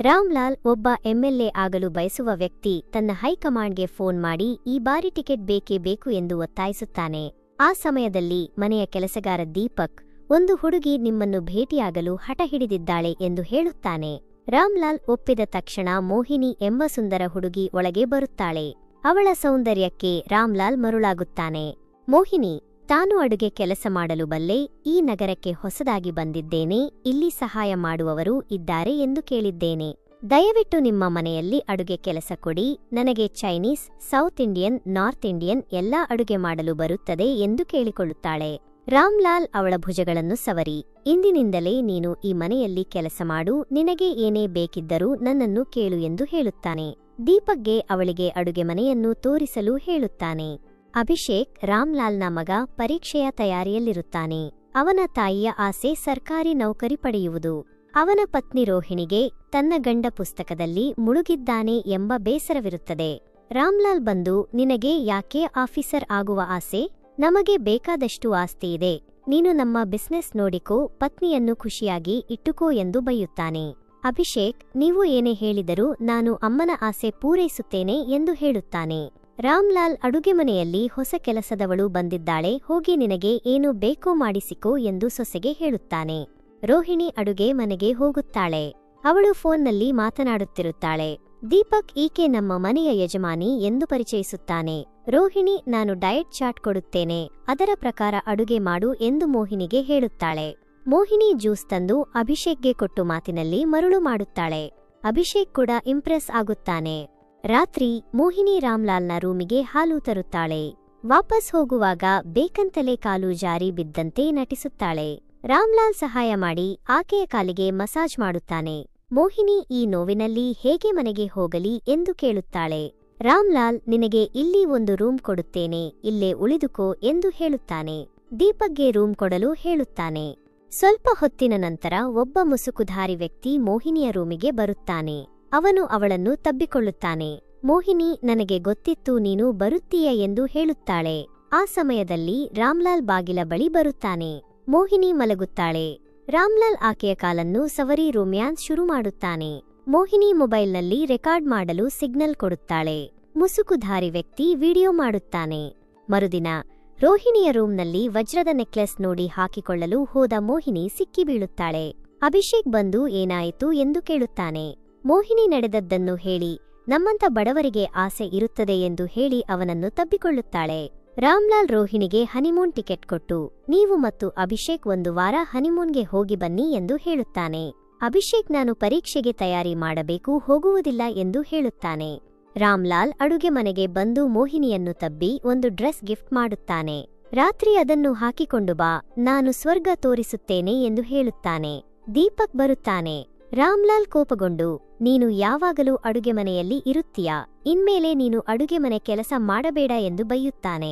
ರಾಮ್ಲಾಲ್ ಒಬ್ಬ ಎಂಎಲ್ಎ ಆಗಲು ಬಯಸುವ ವ್ಯಕ್ತಿ ತನ್ನ ಹೈಕಮಾಂಡ್ಗೆ ಫೋನ್ ಮಾಡಿ ಈ ಬಾರಿ ಟಿಕೆಟ್ ಬೇಕೇ ಬೇಕು ಎಂದು ಒತ್ತಾಯಿಸುತ್ತಾನೆ. ಆ ಸಮಯದಲ್ಲಿ ಮನೆಯ ಕೆಲಸಗಾರ ದೀಪಕ್, ಒಂದು ಹುಡುಗಿ ನಿಮ್ಮನ್ನು ಭೇಟಿಯಾಗಲು ಹಠ ಹಿಡಿದಿದ್ದಾಳೆ ಎಂದು ಹೇಳುತ್ತಾನೆ. ರಾಮ್ಲಾಲ್ ಒಪ್ಪಿದ ತಕ್ಷಣ ಮೋಹಿನಿ ಎಂಬ ಸುಂದರ ಹುಡುಗಿ ಒಳಗೆ ಬರುತ್ತಾಳೆ. ಅವಳ ಸೌಂದರ್ಯಕ್ಕೆ ರಾಮ್ಲಾಲ್ ಮರುಳಾಗುತ್ತಾನೆ. ಮೋಹಿನಿ, ತಾನು ಅಡುಗೆ ಕೆಲಸ ಮಾಡಲು ಬಲ್ಲೆ, ಈ ನಗರಕ್ಕೆ ಹೊಸದಾಗಿ ಬಂದಿದ್ದೇನೆ, ಇಲ್ಲಿ ಸಹಾಯ ಮಾಡುವವರು ಇದ್ದಾರೆ ಎಂದು ಕೇಳಿದ್ದೇನೆ. ದಯವಿಟ್ಟು ನಿಮ್ಮ ಮನೆಯಲ್ಲಿ ಅಡುಗೆ ಕೆಲಸ ಕೊಡಿ, ನನಗೆ Chinese, south Indian, north Indian ಎಲ್ಲಾ ಅಡುಗೆ ಮಾಡಲು ಬರುತ್ತದೆ ಎಂದು ಕೇಳಿಕೊಳ್ಳುತ್ತಾಳೆ. ರಾಮ್ಲಾಲ್ ಅವಳ ಭುಜಗಳನ್ನು ಸವರಿ, ಇಂದಿನಿಂದಲೇ ನೀನು ಈ ಮನೆಯಲ್ಲಿ ಕೆಲಸ ಮಾಡು, ನಿನಗೆ ಏನೇ ಬೇಕಿದ್ದರೂ ನನ್ನನ್ನು ಕೇಳು ಎಂದು ಹೇಳುತ್ತಾನೆ. ದೀಪಕ್ಗೆ ಅವಳಿಗೆ ಅಡುಗೆ ಮನೆಯನ್ನು ತೋರಿಸಲು ಹೇಳುತ್ತಾನೆ. ಅಭಿಷೇಕ್, ರಾಮ್ಲಾಲ್ನ ಮಗ, ಪರೀಕ್ಷೆಯ ತಯಾರಿಯಲ್ಲಿರುತ್ತಾನೆ. ಅವನ ತಾಯಿಯ ಆಸೆ ಸರ್ಕಾರಿ ನೌಕರಿ ಪಡೆಯುವುದು. ಅವನ ಪತ್ನಿ ರೋಹಿಣಿಗೆ ತನ್ನ ಗಂಡ ಪುಸ್ತಕದಲ್ಲಿ ಮುಳುಗಿದ್ದಾನೆ ಎಂಬ ಬೇಸರವಿರುತ್ತದೆ. ರಾಮ್ಲಾಲ್ ಬಂದು, ನಿನಗೆ ಯಾಕೆ ಆಫೀಸರ್ ಆಗುವ ಆಸೆ? ನಮಗೆ ಬೇಕಾದಷ್ಟು ಆಸ್ತಿಯಿದೆ, ನೀನು ನಮ್ಮ ಬಿಸ್ನೆಸ್ ನೋಡಿಕೋ, ಪತ್ನಿಯನ್ನು ಖುಷಿಯಾಗಿ ಇಟ್ಟುಕೋ ಎಂದು ಬೈಯುತ್ತಾನೆ. ಅಭಿಷೇಕ್, ನೀವು ಏನೇ ಹೇಳಿದರೂ ನಾನು ಅಮ್ಮನ ಆಸೆ ಪೂರೈಸುತ್ತೇನೆ ಎಂದು ಹೇಳುತ್ತಾನೆ. ರಾಮ್ಲಾಲ್ ಅಡುಗೆ ಮನೆಯಲ್ಲಿ ಹೊಸ ಕೆಲಸದವಳು ಬಂದಿದ್ದಾಳೆ, ಹೋಗಿ ನಿನಗೆ ಏನು ಬೇಕೋ ಮಾಡಿಸಿಕೋ ಎಂದು ಸೊಸೆಗೆ ಹೇಳುತ್ತಾನೆ. ರೋಹಿಣಿ ಅಡುಗೆ ಮನೆಗೆ ಹೋಗುತ್ತಾಳೆ. ಅವಳು ಫೋನ್ನಲ್ಲಿ ಮಾತನಾಡುತ್ತಿರುತ್ತಾಳೆ. ದೀಪಕ್ ಈಕೆ ನಮ್ಮ ಮನೆಯ ಯಜಮಾನಿ ಎಂದು ಪರಿಚಯಿಸುತ್ತಾನೆ. ರೋಹಿಣಿ, ನಾನು ಡಯಟ್ ಚಾರ್ಟ್ ಕೊಡುತ್ತೇನೆ, ಅದರ ಪ್ರಕಾರ ಅಡುಗೆ ಮಾಡು ಎಂದು ಮೋಹಿನಿಗೆ ಹೇಳುತ್ತಾಳೆ. ಮೋಹಿನಿ ಜ್ಯೂಸ್ ತಂದು ಅಭಿಷೇಕ್ಗೆ ಕೊಟ್ಟು ಮಾತಿನಲ್ಲಿ ಮರುಳು ಮಾಡುತ್ತಾಳೆ. ಅಭಿಷೇಕ್ ಕೂಡ ಇಂಪ್ರೆಸ್ ಆಗುತ್ತಾನೆ. ರಾತ್ರಿ ಮೋಹಿನಿ ರಾಮ್ಲಾಲ್ನ ರೂಮಿಗೆ ಹಾಲು ತರುತ್ತಾಳೆ. ವಾಪಸ್ ಹೋಗುವಾಗ ಬೇಕಂತಲೇ ಕಾಲು ಜಾರಿ ಬಿದ್ದಂತೆ ನಟಿಸುತ್ತಾಳೆ. ರಾಮ್ಲಾಲ್ ಸಹಾಯ ಮಾಡಿ ಆಕೆಯ ಕಾಲಿಗೆ ಮಸಾಜ್ ಮಾಡುತ್ತಾನೆ. ಮೋಹಿನಿ ಈ ನೋವಿನಲ್ಲಿ ಹೇಗೆ ಮನೆಗೆ ಹೋಗಲಿ ಎಂದು ಕೇಳುತ್ತಾಳೆ. ರಾಮ್ಲಾಲ್, ನಿನಗೆ ಇಲ್ಲಿ ಒಂದು ರೂಮ್ ಕೊಡುತ್ತೇನೆ, ಇಲ್ಲೇ ಉಳಿದುಕೋ ಎಂದು ಹೇಳುತ್ತಾನೆ. ದೀಪಕ್ಗೆ ರೂಮ್ ಕೊಡಲು ಹೇಳುತ್ತಾನೆ. ಸ್ವಲ್ಪ ಹೊತ್ತಿನ ನಂತರ ಒಬ್ಬ ಮುಸುಕುಧಾರಿ ವ್ಯಕ್ತಿ ಮೋಹಿನಿಯ ರೂಮಿಗೆ ಬರುತ್ತಾನೆ. ಅವನು ಅವಳನ್ನು ತಬ್ಬಿಕೊಳ್ಳುತ್ತಾನೆ. ಮೋಹಿನಿ, ನನಗೆ ಗೊತ್ತಿತ್ತು ನೀನು ಬರುತ್ತೀಯ ಎಂದು ಹೇಳುತ್ತಾಳೆ. ಆ ಸಮಯದಲ್ಲಿ ರಾಮ್ಲಾಲ್ ಬಾಗಿಲ ಬಳಿ ಬರುತ್ತಾನೆ. ಮೋಹಿನಿ ಮಲಗುತ್ತಾಳೆ. ರಾಮ್ಲಾಲ್ ಆಕೆಯ ಕಾಲನ್ನು ಸವರಿ ರೊಮ್ಯಾನ್ಸ್ ಶುರು ಮಾಡುತ್ತಾನೆ. ಮೋಹಿನಿ ಮೊಬೈಲ್ನಲ್ಲಿ ರೆಕಾರ್ಡ್ ಮಾಡಲು ಸಿಗ್ನಲ್ ಕೊಡುತ್ತಾಳೆ. ಮುಸುಕುಧಾರಿ ವ್ಯಕ್ತಿ ವಿಡಿಯೋ ಮಾಡುತ್ತಾನೆ. ಮರುದಿನ ರೋಹಿಣಿಯ ರೂಮ್ನಲ್ಲಿ ವಜ್ರದ ನೆಕ್ಲೆಸ್ ನೋಡಿ ಹಾಕಿಕೊಳ್ಳಲು ಹೋದ ಮೋಹಿನಿ ಸಿಕ್ಕಿ ಬೀಳುತ್ತಾಳೆ. ಅಭಿಷೇಕ್ ಬಂದು ಏನಾಯಿತು ಎಂದು ಕೇಳುತ್ತಾನೆ. ಮೋಹಿನಿ ನಡೆದದ್ದನ್ನು ಹೇಳಿ, ನಮ್ಮಂತ ಬಡವರಿಗೆ ಆಸೆ ಇರುತ್ತದೆ ಎಂದು ಹೇಳಿ ಅವನನ್ನು ತಬ್ಬಿಕೊಳ್ಳುತ್ತಾಳೆ. ರಾಮ್ಲಾಲ್ ರೋಹಿಣಿಗೆ ಹನಿಮೂನ್ ಟಿಕೆಟ್ ಕೊಟ್ಟು, ನೀವು ಮತ್ತು ಅಭಿಷೇಕ್ ಒಂದು ವಾರ ಹನಿಮೂನ್ಗೆ ಹೋಗಿ ಬನ್ನಿ ಎಂದು ಹೇಳುತ್ತಾನೆ. ಅಭಿಷೇಕ್, ನಾನು ಪರೀಕ್ಷೆಗೆ ತಯಾರಿ ಮಾಡಬೇಕು, ಹೋಗುವುದಿಲ್ಲ ಎಂದು ಹೇಳುತ್ತಾನೆ. ರಾಮ್ಲಾಲ್ ಅಡುಗೆ ಮನೆಗೆ ಬಂದು ಮೋಹಿನಿಯನ್ನು ತಬ್ಬಿ ಒಂದು ಡ್ರೆಸ್ ಗಿಫ್ಟ್ ಮಾಡುತ್ತಾನೆ. ರಾತ್ರಿ ಅದನ್ನು ಹಾಕಿಕೊಂಡು ಬಾ, ನಾನು ಸ್ವರ್ಗ ತೋರಿಸುತ್ತೇನೆ ಎಂದು ಹೇಳುತ್ತಾನೆ. ದೀಪಕ್ ಬರುತ್ತಾನೆ. ರಾಮ್ಲಾಲ್ ಕೋಪಗೊಂಡು, ನೀನು ಯಾವಾಗಲೂ ಅಡುಗೆ ಮನೆಯಲ್ಲಿ ಇರುತ್ತೀಯಾ, ಇನ್ಮೇಲೆ ನೀನು ಅಡುಗೆ ಮನೆ ಕೆಲಸ ಮಾಡಬೇಡ ಎಂದು ಬೈಯುತ್ತಾನೆ.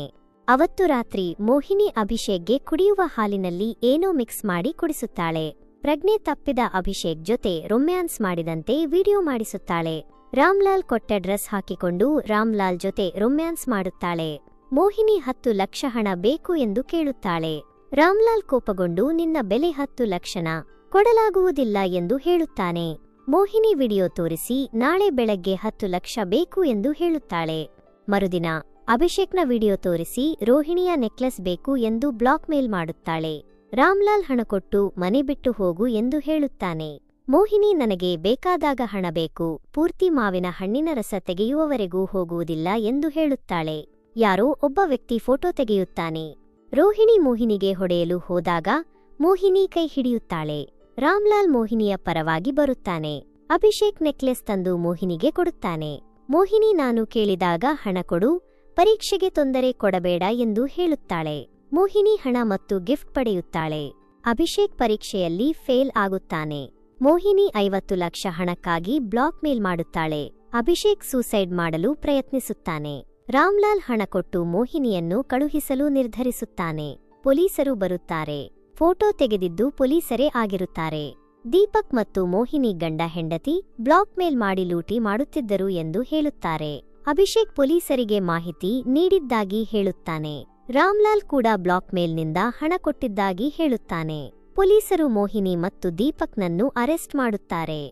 ಅವತ್ತು ರಾತ್ರಿ ಮೋಹಿನಿ ಅಭಿಷೇಕ್ಗೆ ಕುಡಿಯುವ ಹಾಲಿನಲ್ಲಿ ಏನೋ ಮಿಕ್ಸ್ ಮಾಡಿ ಕುಡಿಸುತ್ತಾಳೆ. ಪ್ರಜ್ಞೆ ತಪ್ಪಿದ ಅಭಿಷೇಕ್ ಜೊತೆ ರೊಮ್ಯಾನ್ಸ್ ಮಾಡಿದಂತೆ ವಿಡಿಯೋ ಮಾಡಿಸುತ್ತಾಳೆ. ರಾಮ್ಲಾಲ್ ಕೊಟ್ಟ ಡ್ರೆಸ್ ಹಾಕಿಕೊಂಡು ರಾಮ್ಲಾಲ್ ಜೊತೆ ರೊಮ್ಯಾನ್ಸ್ ಮಾಡುತ್ತಾಳೆ. ಮೋಹಿನಿ 10 ಲಕ್ಷ ಹಣ ಬೇಕು ಎಂದು ಕೇಳುತ್ತಾಳೆ. ರಾಮ್ಲಾಲ್ ಕೋಪಗೊಂಡು, ನಿನ್ನ ಬೆಲೆ 10 ಲಕ್ಷನ ಕೊಡಲಾಗುವುದಿಲ್ಲ ಎಂದು ಹೇಳುತ್ತಾನೆ. ಮೋಹಿನಿ ವಿಡಿಯೋ ತೋರಿಸಿ ನಾಳೆ ಬೆಳಗ್ಗೆ 10 ಲಕ್ಷ ಬೇಕು ಎಂದು ಹೇಳುತ್ತಾಳೆ. ಮರುದಿನ ಅಭಿಷೇಕ್ನ ವಿಡಿಯೋ ತೋರಿಸಿ ರೋಹಿಣಿಯ ನೆಕ್ಲೆಸ್ ಬೇಕು ಎಂದು ಬ್ಲಾಕ್ ಮೇಲ್ ಮಾಡುತ್ತಾಳೆ. ರಾಮ್ಲಾಲ್ ಹಣ ಕೊಟ್ಟು ಮನೆ ಬಿಟ್ಟು ಹೋಗು ಎಂದು ಹೇಳುತ್ತಾನೆ. ಮೋಹಿನಿ, ನನಗೆ ಬೇಕಾದಾಗ ಹಣ ಬೇಕು, ಪೂರ್ತಿ ಮಾವಿನ ಹಣ್ಣಿನ ರಸ ತೆಗೆಯುವವರೆಗೂ ಹೋಗುವುದಿಲ್ಲ ಎಂದು ಹೇಳುತ್ತಾಳೆ. ಯಾರೋ ಒಬ್ಬ ವ್ಯಕ್ತಿ ಫೋಟೋ ತೆಗೆಯುತ್ತಾನೆ. ರೋಹಿಣಿ ಮೋಹಿನಿಗೆ ಹೊಡೆಯಲು ಹೋದಾಗ ಮೋಹಿನಿ ಕೈ ಹಿಡಿಯುತ್ತಾಳೆ. ರಾಮ್ಲಾಲ್ ಮೋಹಿನಿಯ ಪರವಾಗಿ ಬರುತ್ತಾನೆ. ಅಭಿಷೇಕ್ ನೆಕ್ಲೆಸ್ ತಂದು ಮೋಹಿನಿಗೆ ಕೊಡುತ್ತಾನೆ. ಮೋಹಿನಿ, ನಾನು ಕೇಳಿದಾಗ ಹಣ ಕೊಡು, ಪರೀಕ್ಷೆಗೆ ತೊಂದರೆ ಕೊಡಬೇಡ ಎಂದು ಹೇಳುತ್ತಾಳೆ. ಮೋಹಿನಿ ಹಣ ಮತ್ತು ಗಿಫ್ಟ್ ಪಡೆಯುತ್ತಾಳೆ. ಅಭಿಷೇಕ್ ಪರೀಕ್ಷೆಯಲ್ಲಿ ಫೇಲ್ ಆಗುತ್ತಾನೆ. ಮೋಹಿನಿ 50 ಲಕ್ಷ ಹಣಕ್ಕಾಗಿ ಬ್ಲಾಕ್ ಮೇಲ್ ಮಾಡುತ್ತಾಳೆ. ಅಭಿಷೇಕ್ ಸೂಸೈಡ್ ಮಾಡಲು ಪ್ರಯತ್ನಿಸುತ್ತಾನೆ. ರಾಮ್ಲಾಲ್ ಹಣ ಕೊಟ್ಟು ಮೋಹಿನಿಯನ್ನು ಕಳುಹಿಸಲು ನಿರ್ಧರಿಸುತ್ತಾನೆ. ಪೊಲೀಸರು ಬರುತ್ತಾರೆ. ಫೋಟೋ ತೆಗೆದಿದ್ದು ಪೊಲೀಸರೇ ಆಗಿರುತ್ತಾರೆ. ದೀಪಕ್ ಮತ್ತು ಮೋಹಿನಿ ಗಂಡ ಹೆಂಡತಿ ಬ್ಲಾಕ್ ಮೇಲ್ ಮಾಡಿ ಲೂಟಿ ಮಾಡುತ್ತಿದ್ದರು ಎಂದು ಹೇಳುತ್ತಾರೆ. ಅಭಿಷೇಕ್ ಪೊಲೀಸರಿಗೆ ಮಾಹಿತಿ ನೀಡಿದ್ದಾಗಿ ಹೇಳುತ್ತಾನೆ. ರಾಮ್ಲಾಲ್ ಕೂಡ ಬ್ಲಾಕ್ ಮೇಲ್ನಿಂದ ಹಣ ಕೊಟ್ಟಿದ್ದಾಗಿ ಹೇಳುತ್ತಾನೆ. ಪೊಲೀಸರು ಮೋಹಿನಿ ಮತ್ತು ದೀಪಕ್ನನ್ನು ಅರೆಸ್ಟ್ ಮಾಡುತ್ತಾರೆ.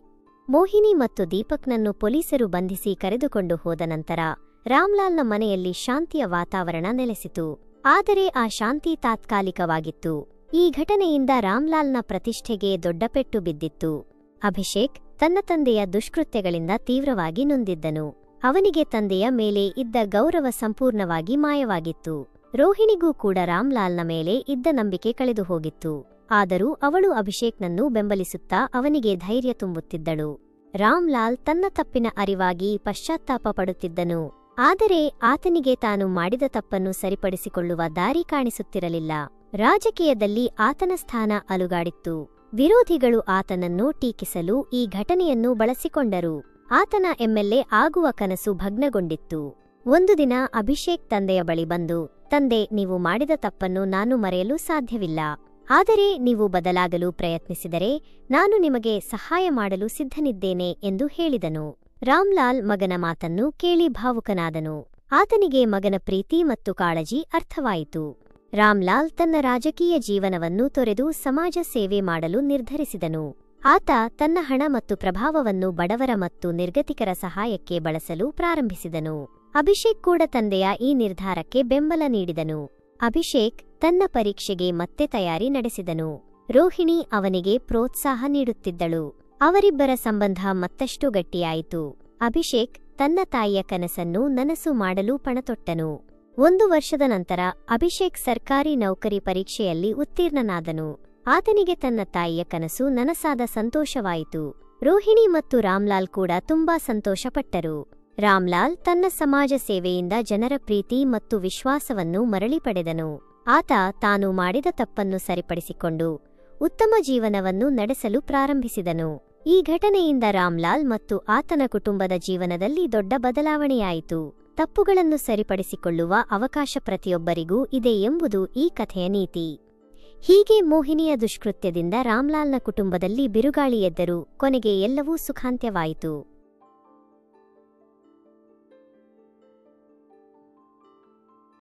ಮೋಹಿನಿ ಮತ್ತು ದೀಪಕ್ನನ್ನು ಪೊಲೀಸರು ಬಂಧಿಸಿ ಕರೆದುಕೊಂಡು ಹೋದ ನಂತರ ರಾಮ್ಲಾಲ್ನ ಮನೆಯಲ್ಲಿ ಶಾಂತಿಯ ವಾತಾವರಣ ನೆಲೆಸಿತು. ಆದರೆ ಆ ಶಾಂತಿ ತಾತ್ಕಾಲಿಕವಾಗಿತ್ತು. ಈ ಘಟನೆಯಿಂದ ರಾಮ್ಲಾಲ್ನ ಪ್ರತಿಷ್ಠೆಗೆ ದೊಡ್ಡ ಪೆಟ್ಟು ಬಿದ್ದಿತ್ತು. ಅಭಿಷೇಕ್ ತನ್ನ ತಂದೆಯ ದುಷ್ಕೃತ್ಯಗಳಿಂದ ತೀವ್ರವಾಗಿ ನೊಂದಿದ್ದನು. ಅವನಿಗೆ ತಂದೆಯ ಮೇಲೆ ಇದ್ದ ಗೌರವ ಸಂಪೂರ್ಣವಾಗಿ ಮಾಯವಾಗಿತ್ತು. ರೋಹಿಣಿಗೂ ಕೂಡ ರಾಮ್ಲಾಲ್ನ ಮೇಲೆ ಇದ್ದ ನಂಬಿಕೆ ಕಳೆದು ಹೋಗಿತ್ತು. ಆದರೂ ಅವಳು ಅಭಿಷೇಕ್ನನ್ನು ಬೆಂಬಲಿಸುತ್ತಾ ಅವನಿಗೆ ಧೈರ್ಯ ತುಂಬುತ್ತಿದ್ದಳು. ರಾಮ್ಲಾಲ್ ತನ್ನ ತಪ್ಪಿನ ಅರಿವಾಗಿ ಪಶ್ಚಾತ್ತಾಪ ಪಡುತ್ತಿದ್ದನು. ಆದರೆ ಆತನಿಗೆ ತಾನು ಮಾಡಿದ ತಪ್ಪನ್ನು ಸರಿಪಡಿಸಿಕೊಳ್ಳುವ ದಾರಿ ಕಾಣಿಸುತ್ತಿರಲಿಲ್ಲ. ರಾಜಕೀಯದಲ್ಲಿ ಆತನ ಸ್ಥಾನ ಅಲುಗಾಡಿತ್ತು. ವಿರೋಧಿಗಳು ಆತನನ್ನು ಟೀಕಿಸಲು ಈ ಘಟನೆಯನ್ನು ಬಳಸಿಕೊಂಡರು. ಆತನ ಎಂಎಲ್ಎ ಆಗುವ ಕನಸು ಭಗ್ನಗೊಂಡಿತ್ತು. ಒಂದು ದಿನ ಅಭಿಷೇಕ್ ತಂದೆಯ ಬಳಿ ಬಂದು, ತಂದೆ, ನೀವು ಮಾಡಿದ ತಪ್ಪನ್ನು ನಾನು ಮರೆಯಲು ಸಾಧ್ಯವಿಲ್ಲ. ಆದರೆ ನೀವು ಬದಲಾಗಲು ಪ್ರಯತ್ನಿಸಿದರೆ ನಾನು ನಿಮಗೆ ಸಹಾಯ ಮಾಡಲು ಸಿದ್ಧನಿದ್ದೇನೆ ಎಂದು ಹೇಳಿದನು. ರಾಮ್ಲಾಲ್ ಮಗನ ಮಾತನ್ನು ಕೇಳಿ ಭಾವುಕನಾದನು. ಆತನಿಗೆ ಮಗನ ಪ್ರೀತಿ ಮತ್ತು ಕಾಳಜಿ ಅರ್ಥವಾಯಿತು. ರಾಮ್ಲಾಲ್ ತನ್ನ ರಾಜಕೀಯ ಜೀವನವನ್ನು ತೊರೆದು ಸಮಾಜ ಸೇವೆ ಮಾಡಲು ನಿರ್ಧರಿಸಿದನು. ಆತ ತನ್ನ ಹಣ ಮತ್ತು ಪ್ರಭಾವವನ್ನು ಬಡವರ ಮತ್ತು ನಿರ್ಗತಿಕರ ಸಹಾಯಕ್ಕೆ ಬಳಸಲು ಪ್ರಾರಂಭಿಸಿದನು. ಅಭಿಷೇಕ್ ಕೂಡ ತಂದೆಯ ಈ ನಿರ್ಧಾರಕ್ಕೆ ಬೆಂಬಲ ನೀಡಿದನು. ಅಭಿಷೇಕ್ ತನ್ನ ಪರೀಕ್ಷೆಗೆ ಮತ್ತೆ ತಯಾರಿ ನಡೆಸಿದನು. ರೋಹಿಣಿ ಅವನಿಗೆ ಪ್ರೋತ್ಸಾಹ ನೀಡುತ್ತಿದ್ದಳು. ಅವರಿಬ್ಬರ ಸಂಬಂಧ ಮತ್ತಷ್ಟು ಗಟ್ಟಿಯಾಯಿತು. ಅಭಿಷೇಕ್ ತನ್ನ ತಾಯಿಯ ಕನಸನ್ನು ನನಸು ಮಾಡಲು ಪಣತೊಟ್ಟನು. 1 ವರ್ಷದ ನಂತರ ಅಭಿಷೇಕ್ ಸರ್ಕಾರಿ ನೌಕರಿ ಪರೀಕ್ಷೆಯಲ್ಲಿ ಉತ್ತೀರ್ಣನಾದನು. ಆತನಿಗೆ ತನ್ನ ತಾಯಿಯ ಕನಸು ನನಸಾದ ಸಂತೋಷವಾಯಿತು. ರೋಹಿಣಿ ಮತ್ತು ರಾಮ್ಲಾಲ್ ಕೂಡ ತುಂಬಾ ಸಂತೋಷಪಟ್ಟರು. ರಾಮ್ಲಾಲ್ ತನ್ನ ಸಮಾಜ ಸೇವೆಯಿಂದ ಜನರ ಪ್ರೀತಿ ಮತ್ತು ವಿಶ್ವಾಸವನ್ನು ಮರಳಿ ಪಡೆದನು. ಆತ ತಾನು ಮಾಡಿದ ತಪ್ಪನ್ನು ಸರಿಪಡಿಸಿಕೊಂಡು ಉತ್ತಮ ಜೀವನವನ್ನು ನಡೆಸಲು ಪ್ರಾರಂಭಿಸಿದನು. ಈ ಘಟನೆಯಿಂದ ರಾಮ್ಲಾಲ್ ಮತ್ತು ಆತನ ಕುಟುಂಬದ ಜೀವನದಲ್ಲಿ ದೊಡ್ಡ ಬದಲಾವಣೆಯಾಯಿತು. ತಪ್ಪುಗಳನ್ನು ಸರಿಪಡಿಸಿಕೊಳ್ಳುವ ಅವಕಾಶ ಪ್ರತಿಯೊಬ್ಬರಿಗೂ ಇದೆ ಎಂಬುದು ಈ ಕಥೆಯ ನೀತಿ. ಹೀಗೆ ಮೋಹಿನಿಯ ದುಷ್ಕೃತ್ಯದಿಂದ ರಾಮ್ಲಾಲ್ನ ಕುಟುಂಬದಲ್ಲಿ ಬಿರುಗಾಳಿ ಎದ್ದರೂ ಕೊನೆಗೆ ಎಲ್ಲವೂ ಸುಖಾಂತ್ಯವಾಯಿತು.